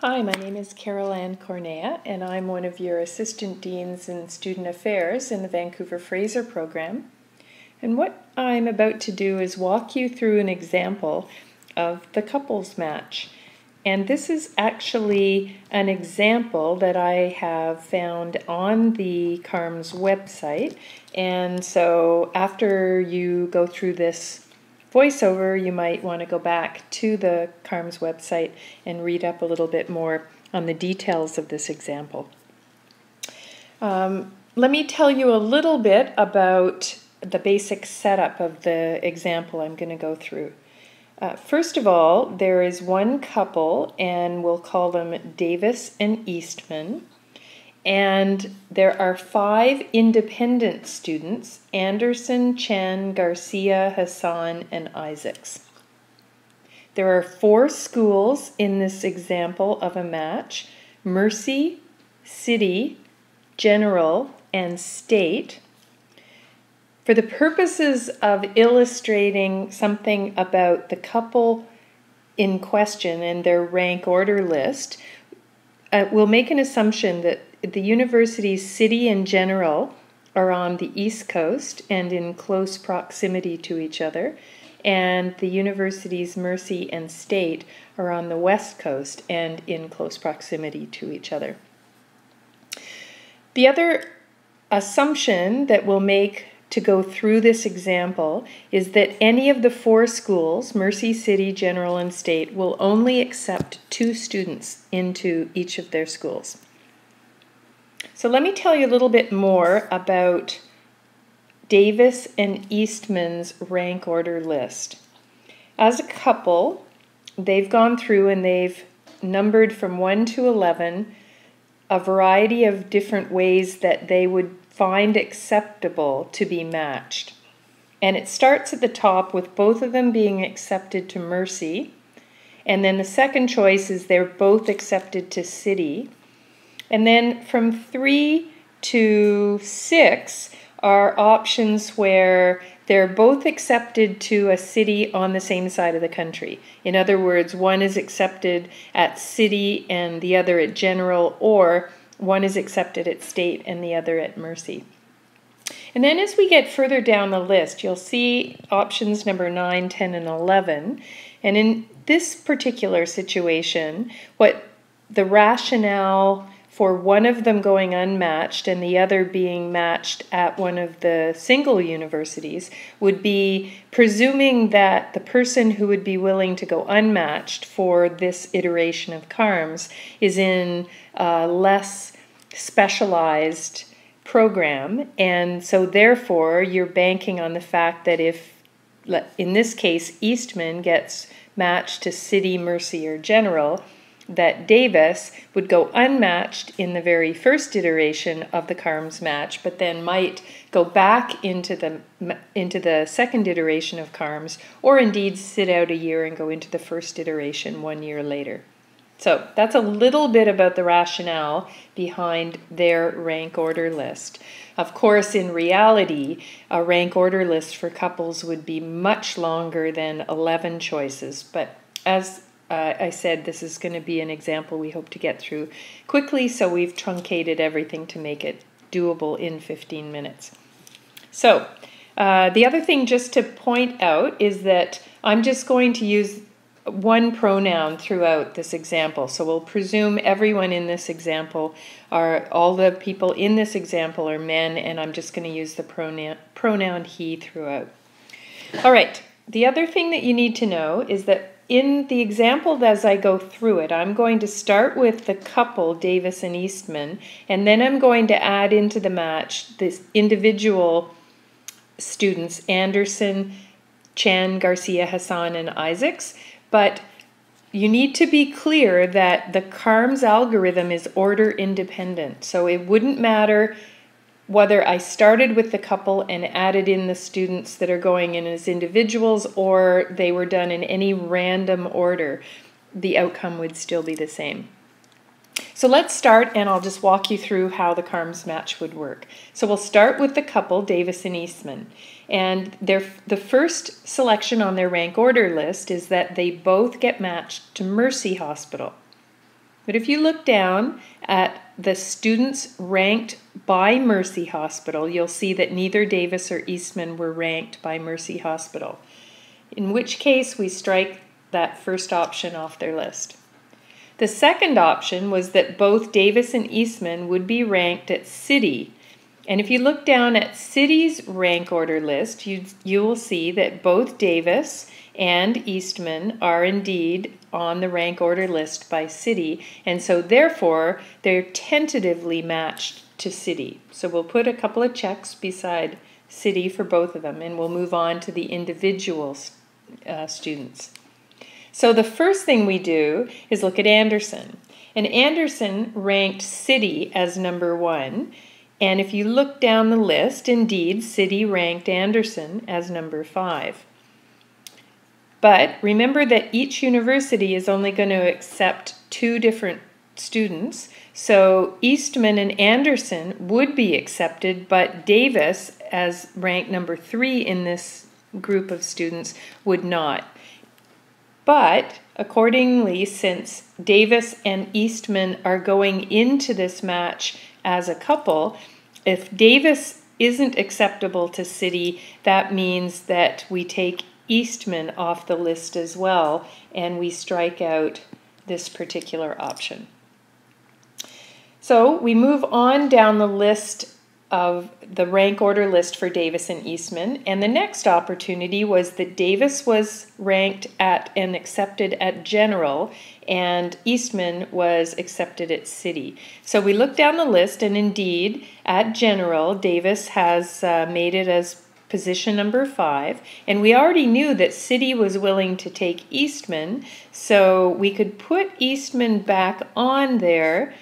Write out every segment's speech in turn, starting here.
Hi, my name is Carol Ann Cornea, and I'm one of your Assistant Deans in Student Affairs in the Vancouver Fraser program. And what I'm about to do is walk you through an example of the couples match. And this is actually an example that I have found on the CaRMS website. And so after you go through this voiceover, you might want to go back to the CaRMS website and read up a little bit more on the details of this example. Let me tell you a little bit about the basic setup of the example I'm going to go through. First of all, there is one couple, and we'll call them Davis and Eastman. And there are 5 independent students: Anderson, Chan, Garcia, Hassan, and Isaacs. There are 4 schools in this example of a match: Mercy, City, General, and State. For the purposes of illustrating something about the couple in question and their rank order list, we'll make an assumption that the university's City and General are on the East Coast and in close proximity to each other, and the university's Mercy and State are on the West Coast and in close proximity to each other. The other assumption that we'll make to go through this example is that any of the 4 schools, Mercy, City, General, and State, will only accept 2 students into each of their schools. So let me tell you a little bit more about Davis and Eastman's rank order list. As a couple, they've gone through and they've numbered from 1 to 11 a variety of different ways that they would find acceptable to be matched. And it starts at the top with both of them being accepted to Mercy. And then the second choice is they're both accepted to City. And then from 3 to 6 are options where they're both accepted to a city on the same side of the country. In other words, one is accepted at City and the other at General, or one is accepted at State and the other at Mercy. And then as we get further down the list, you'll see options number 9, 10, and 11. And in this particular situation, what the rationale for one of them going unmatched and the other being matched at one of the single universities would be presuming that the person who would be willing to go unmatched for this iteration of CaRMS is in a less specialized program, and so therefore you're banking on the fact that if, in this case, Eastman gets matched to City, Mercy, or General, that Davis would go unmatched in the very first iteration of the CaRMS match, but then might go back into the second iteration of CaRMS, or indeed sit out a year and go into the first iteration 1 year later. So that's a little bit about the rationale behind their rank order list. Of course, in reality, a rank order list for couples would be much longer than 11 choices, but as I said, this is going to be an example we hope to get through quickly, so we've truncated everything to make it doable in 15 minutes. So the other thing just to point out is that I'm just going to use one pronoun throughout this example. So we'll presume everyone in this example all the people in this example are men, and I'm just going to use the pronoun he throughout. All right, the other thing that you need to know is that in the example, as I go through it, I'm going to start with the couple, Davis and Eastman, and then I'm going to add into the match the individual students, Anderson, Chan, Garcia, Hassan, and Isaacs. But you need to be clear that the CaRMS algorithm is order independent. So it wouldn't matter whether I started with the couple and added in the students that are going in as individuals, or they were done in any random order, the outcome would still be the same. So let's start, and I'll just walk you through how the CaRMS match would work. So we'll start with the couple, Davis and Eastman. And the first selection on their rank order list is that they both get matched to Mercy Hospital. But if you look down at the students ranked by Mercy Hospital, you'll see that neither Davis or Eastman were ranked by Mercy Hospital, in which case we strike that first option off their list. The second option was that both Davis and Eastman would be ranked at City. And if you look down at City's rank order list, you will see that both Davis and Eastman are indeed on the rank order list by City, and so therefore they're tentatively matched to City. So we'll put a couple of checks beside City for both of them, and we'll move on to the individual students. So the first thing we do is look at Anderson, and Anderson ranked City as number 1, and if you look down the list, indeed City ranked Anderson as number 5. But remember that each university is only going to accept 2 different students. So Eastman and Anderson would be accepted, but Davis, as ranked number 3 in this group of students, would not. But accordingly, since Davis and Eastman are going into this match as a couple, if Davis isn't acceptable to City, that means that we take Eastman off the list as well, and we strike out this particular option. So we move on down the list of the rank order list for Davis and Eastman, and the next opportunity was that Davis was ranked at and accepted at General, and Eastman was accepted at City. So we look down the list, and indeed at General, Davis has made it as position number 5, and we already knew that City was willing to take Eastman, so we could put Eastman back on there,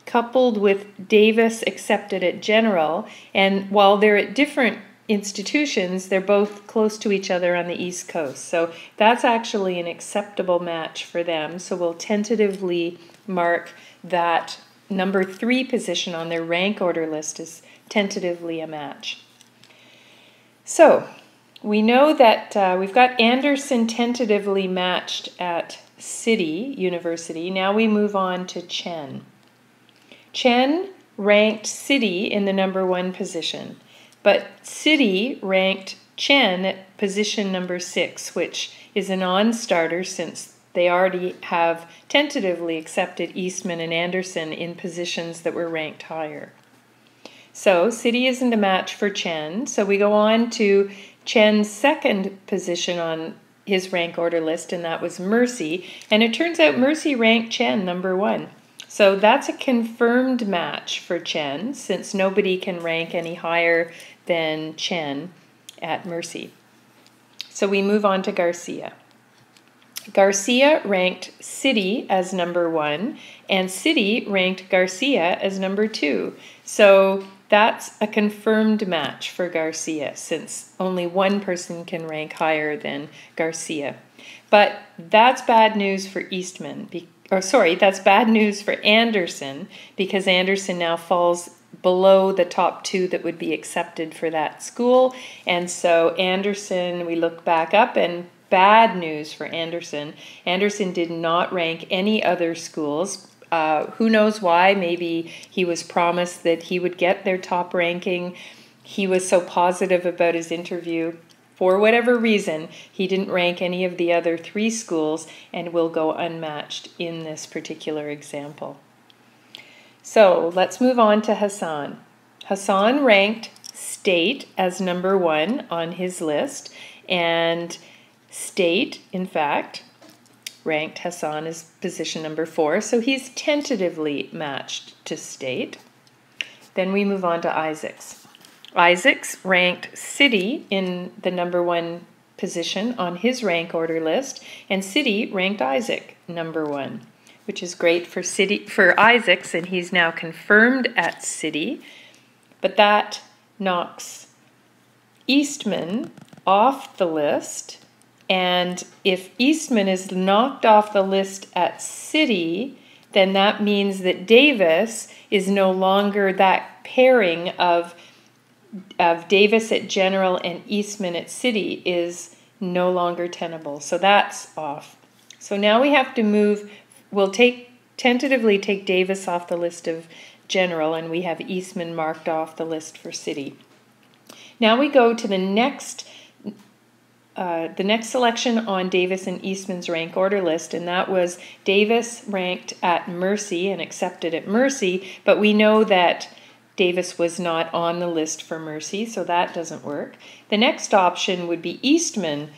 coupled with Davis accepted at General, and while they're at different institutions, they're both close to each other on the East Coast, so that's actually an acceptable match for them, so we'll tentatively mark that number 3 position on their rank order list as tentatively a match. So, we know that we've got Anderson tentatively matched at City University. Now we move on to Chen. Chen ranked City in the number 1 position, but City ranked Chen at position number 6, which is a non-starter since they already have tentatively accepted Eastman and Anderson in positions that were ranked higher. So City isn't a match for Chen, so we go on to Chen's second position on his rank order list, and that was Mercy, and it turns out Mercy ranked Chen number 1. So that's a confirmed match for Chen, since nobody can rank any higher than Chen at Mercy. So we move on to Garcia. Garcia ranked City as number 1, and City ranked Garcia as number 2. So that's a confirmed match for Garcia, since only one person can rank higher than Garcia. But that's bad news for Eastman, that's bad news for Anderson, because Anderson now falls below the top 2 that would be accepted for that school. And so Anderson, we look back up, and bad news for Anderson. Anderson did not rank any other schools. Who knows why? Maybe he was promised that he would get their top ranking. He was so positive about his interview. For whatever reason, he didn't rank any of the other 3 schools and will go unmatched in this particular example. So let's move on to Hassan. Hassan ranked State as number 1 on his list, and State, in fact, ranked Hassan as position number 4, so he's tentatively matched to State. Then we move on to Isaacs. Isaacs ranked City in the number 1 position on his rank order list, and City ranked Isaac number 1, which is great for Isaacs, and he's now confirmed at City, but that knocks Eastman off the list. And if Eastman is knocked off the list at City, then that means that Davis is no longer that pairing of Davis at General and Eastman at City is no longer tenable. So that's off. So now we have to move, we'll take tentatively take Davis off the list of general, and we have Eastman marked off the list for city. Now we go to the next selection on Davis and Eastman's rank order list, and that was Davis ranked at Mercy and accepted at Mercy, but we know that Davis was not on the list for Mercy, so that doesn't work. The next option would be Eastman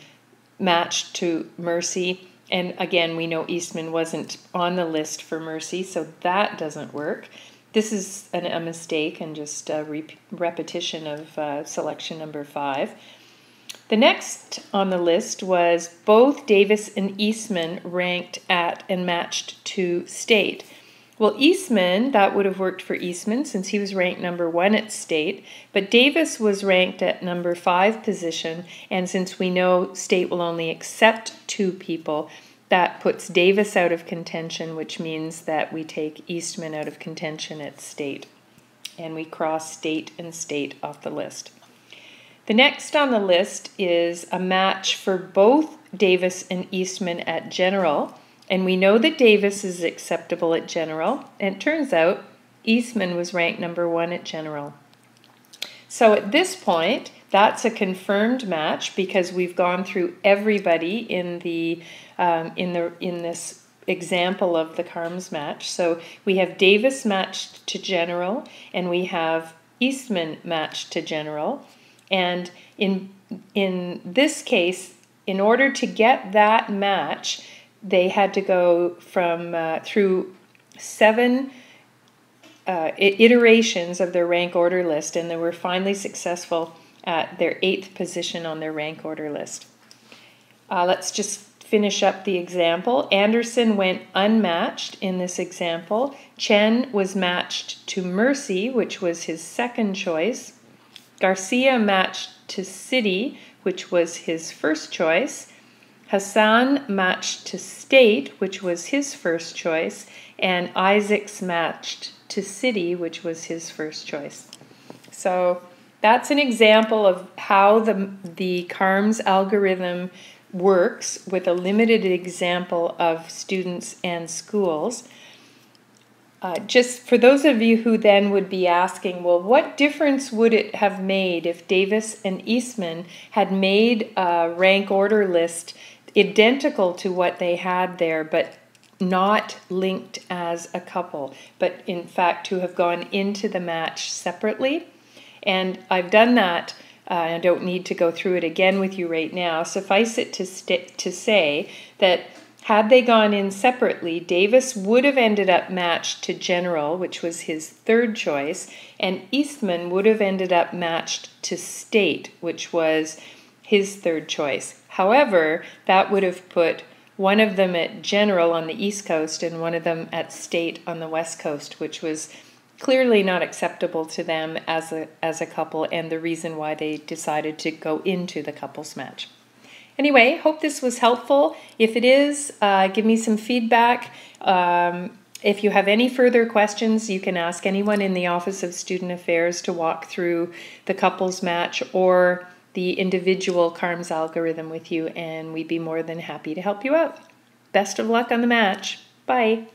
matched to Mercy, and again, we know Eastman wasn't on the list for Mercy, so that doesn't work. This is a mistake and just a repetition of selection number 5. The next on the list was both Davis and Eastman ranked at and matched to state. Well, Eastman, that would have worked for Eastman since he was ranked number 1 at state, but Davis was ranked at number 5 position, and since we know state will only accept 2 people, that puts Davis out of contention, which means that we take Eastman out of contention at state, and we cross state and state off the list. The next on the list is a match for both Davis and Eastman at general, and we know that Davis is acceptable at general, and it turns out Eastman was ranked number 1 at general. So at this point, that's a confirmed match because we've gone through everybody in this example of the CaRMS match. So we have Davis matched to general, and we have Eastman matched to general. And in this case, in order to get that match, they had to go from through 7 iterations of their rank order list, and they were finally successful at their 8th position on their rank order list. Let's just finish up the example. Anderson went unmatched in this example. Chen was matched to Mercy, which was his 2nd choice. Garcia matched to City, which was his 1st choice. Hassan matched to State, which was his 1st choice. And Isaacs matched to City, which was his 1st choice. So that's an example of how the CaRMS algorithm works with a limited example of students and schools. Just for those of you who then would be asking, well, what difference would it have made if Davis and Eastman had made a rank order list identical to what they had there, but not linked as a couple, but in fact to have gone into the match separately? And I've done that. I don't need to go through it again with you right now. Suffice it to say that had they gone in separately, Davis would have ended up matched to general, which was his 3rd choice, and Eastman would have ended up matched to state, which was his 3rd choice. However, that would have put one of them at general on the East Coast and one of them at state on the West Coast, which was clearly not acceptable to them as a couple, and the reason why they decided to go into the couples match. Anyway, hope this was helpful. If it is, give me some feedback. If you have any further questions, you can ask anyone in the Office of Student Affairs to walk through the couples match or the individual CaRMS algorithm with you, and we'd be more than happy to help you out. Best of luck on the match. Bye.